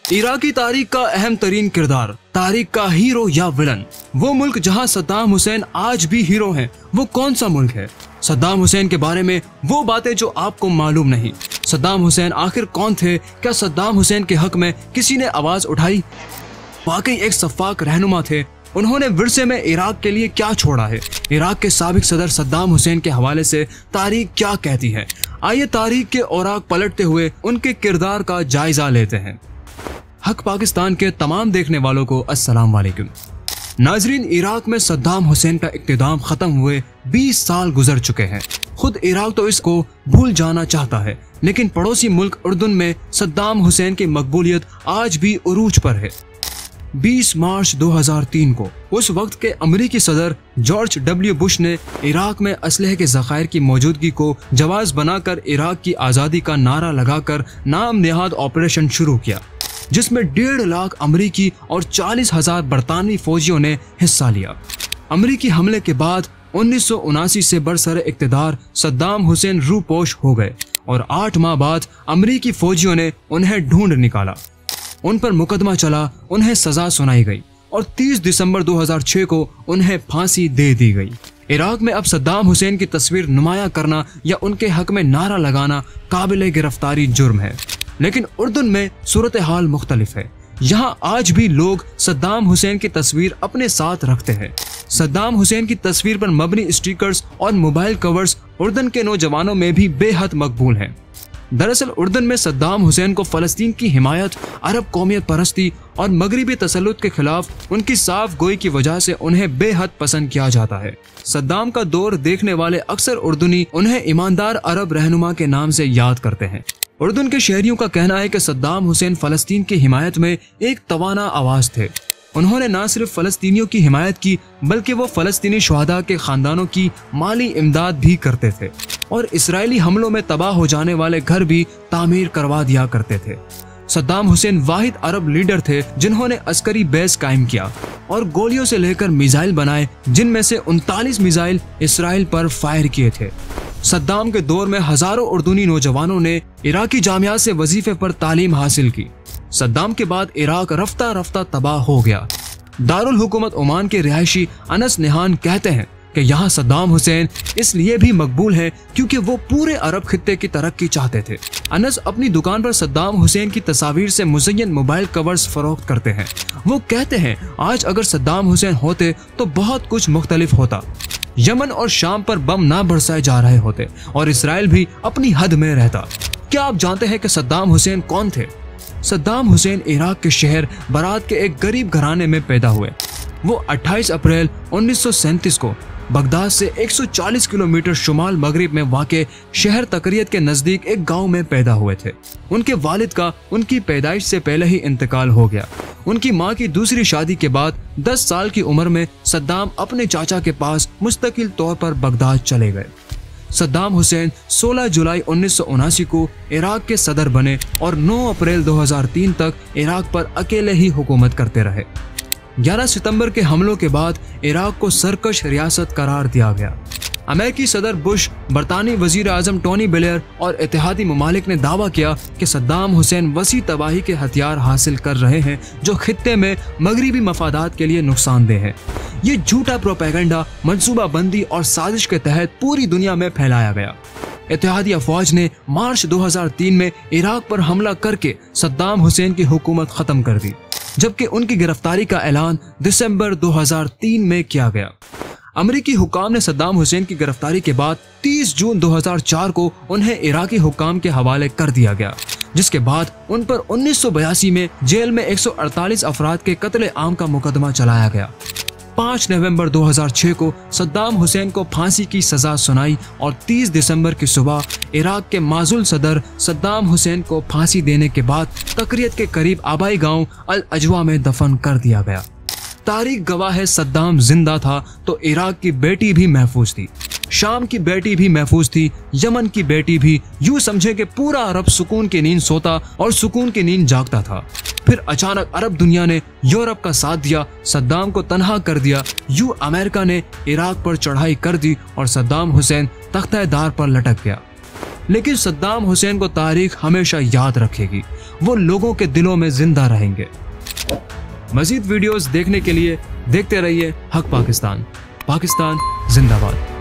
इराकी तारीख का अहम तरीन किरदार, तारीख का हीरो या विलन। वो मुल्क जहां सद्दाम हुसैन आज भी हीरो हैं, वो कौन सा मुल्क है? सद्दाम हुसैन के बारे में वो बातें जो आपको मालूम नहीं। सद्दाम हुसैन आखिर कौन थे? क्या सद्दाम हुसैन के हक में किसी ने आवाज उठाई? वाकई एक सफाक रहनुमा थे। उन्होंने विरसे में इराक के लिए क्या छोड़ा है? इराक के साबिक सदर सद्दाम हुसैन के हवाले से तारीख क्या कहती है? आइए तारीख के औराक पलटते हुए उनके किरदार का जायजा लेते हैं। हक पाकिस्तान के तमाम देखने वालों को अस्सलाम वालेकुम। नाजरीन, इराक में सद्दाम हुसैन का इक़्तिदाम खत्म हुए 20 साल गुजर चुके हैं। खुद इराक तो इसको भूल जाना चाहता है, लेकिन पड़ोसी मुल्क उर्दन में सद्दाम हुसैन की मकबूलियत आज भी उरूज पर है। 20 मार्च 2003 को उस वक्त के अमेरिकी सदर जॉर्ज डब्ल्यू बुश ने इराक में असलहे के ज़खायर की मौजूदगी को जवाज बनाकर इराक की आज़ादी का नारा लगाकर नाम नेहाद ऑपरेशन शुरू किया, जिसमें 1.5 लाख अमेरिकी और 40,000 बरतानवी फौजियों ने हिस्सा लिया। अमेरिकी हमले के बाद 1979 से बरसर इक़्तिदार सद्दाम हुसैन रूपोश हो गए और 8 माह बाद अमेरिकी फौजियों ने उन्हें ढूंढ निकाला। उन पर मुकदमा चला, उन्हें सजा सुनाई गई और 30 दिसंबर 2006 को उन्हें फांसी दे दी गई। इराक में अब सद्दाम हुसैन की तस्वीर नुमाया करना या उनके हक में नारा लगाना काबिल गिरफ्तारी जुर्म है, लेकिन उर्दन में सूरत हाल मुख्तलिफ है। यहाँ आज भी लोग सद्दाम हुसैन की तस्वीर अपने साथ रखते हैं। सद्दाम हुसैन की तस्वीर पर मबनी स्टिकर्स और मोबाइल कवर्स उर्दन के नौजवानों में भी बेहद मकबूल हैं। दरअसल उर्दन में सद्दाम हुसैन को फलस्तीन की हिमायत, अरब कौमियत परस्ती और मगरबी तसल्लुत के खिलाफ उनकी साफ गोई की वजह से उन्हें बेहद पसंद किया जाता है। सद्दाम का दौर देखने वाले अक्सर उर्दुनी उन्हें ईमानदार अरब रहनुमा के नाम से याद करते हैं। उर्दन के शहरियों का कहना है कि सद्दाम हुसैन फलस्तीन की हिमायत में एक तवाना आवाज थे। उन्होंने न सिर्फ फलस्तीनियों की हिमायत की, बल्कि वो फलस्तीनी शुहदा के खानदानों की माली इमदाद भी करते थे और इसराइली हमलों में तबाह हो जाने वाले घर भी तामीर करवा दिया करते थे। सद्दाम हुसैन वाहिद अरब लीडर थे जिन्होंने अस्करी बेस कायम किया और गोलियों से लेकर मिसाइल बनाए, जिनमें से 39 मिसाइल इसराइल पर फायर किए थे। सद्दाम के दौर में हजारों उर्दूनी नौजवानों ने इराकी जामियात से वजीफे पर तालीम हासिल की। सद्दाम के बाद इराक रफ्ता रफ्ता तबाह हो गया। दारुल हुकूमत ओमान के रिहायशी अनस निहान कहते हैं कि यहाँ सद्दाम हुसैन इसलिए भी मकबूल है क्योंकि वो पूरे अरब खित्ते की तरक्की चाहते थे। अनस अपनी दुकान पर सद्दाम हुसैन की तस्वीर से मुज़य्यन मोबाइल कवर्स फरोख्त करते हैं। वो कहते हैं आज अगर सद्दाम हुसैन होते तो बहुत कुछ मुख्तलिफ होता। यमन और शाम पर बम ना बरसाए जा रहे होते और इसराइल भी अपनी हद में रहता। क्या आप जानते हैं कि सद्दाम हुसैन कौन थे? सद्दाम हुसैन इराक के शहर बरात के एक गरीब घराने में पैदा हुए। वो 28 अप्रैल 1937 को बगदाद से 140 किलोमीटर शुमाल मगरिब में वाक़े शहर तकरियत के नज़दीक एक गांव में पैदा हुए थे। उनके वालिद का उनकी पैदाइश से पहले ही इंतकाल हो गया। उनकी मां की दूसरी शादी के बाद 10 साल की उम्र में सद्दाम अपने चाचा के पास मुस्तकिल तौर पर बगदाद चले गए। सद्दाम हुसैन 16 जुलाई 1979 को इराक के सदर बने और 9 अप्रैल 2003 तक इराक पर अकेले ही हुकूमत करते रहे। 11 सितंबर के हमलों के बाद इराक को सरकश रियासत करार दिया गया। अमेरिकी सदर बुश, बरतानी वजीर आजम टोनी ब्लेयर और इत्तेहादी ममालिक ने दावा किया कि सद्दाम हुसैन वसी तबाही के हथियार हासिल कर रहे हैं जो खित्ते में मगरबी मफादात के लिए नुकसानदेह है। ये झूठा प्रोपेगेंडा मंसूबा बंदी और साजिश के तहत पूरी दुनिया में फैलाया गया। इत्तेहादी अफवाज ने मार्च 2003 में इराक पर हमला करके सद्दाम हुसैन की हुकूमत खत्म कर दी, जबकि उनकी गिरफ्तारी का ऐलान दिसंबर 2003 में किया गया। अमेरिकी हुक्काम ने सद्दाम हुसैन की गिरफ्तारी के बाद 30 जून 2004 को उन्हें इराकी हुक्काम के हवाले कर दिया गया, जिसके बाद उन पर 1982 में जेल में 148 अफराद के कत्ले आम का मुकदमा चलाया गया। 5 नवंबर 2006 को सद्दाम हुसैन को फांसी की सजा सुनाई और 30 दिसंबर की सुबह इराक के माजुल सदर सद्दाम हुसैन को फांसी देने के बाद तकरियत के करीब आबाई गांव अल अजवा में दफन कर दिया गया। तारीख गवाह है, सद्दाम जिंदा था तो इराक की बेटी भी महफूज थी, शाम की बेटी भी महफूज थी, यमन की बेटी भी। यूं समझे कि पूरा अरब सुकून की नींद सोता और सुकून की नींद जागता था। फिर अचानक अरब दुनिया ने यूरोप का साथ दिया, सद्दाम को तनहा कर दिया। यूं अमेरिका ने इराक पर चढ़ाई कर दी और सद्दाम हुसैन तख्ता-ए-दार पर लटक गया। लेकिन सद्दाम हुसैन को तारीख हमेशा याद रखेगी। वो लोगों के दिलों में जिंदा रहेंगे। मजीद वीडियोस देखने के लिए देखते रहिए हक पाकिस्तान। पाकिस्तान जिंदाबाद।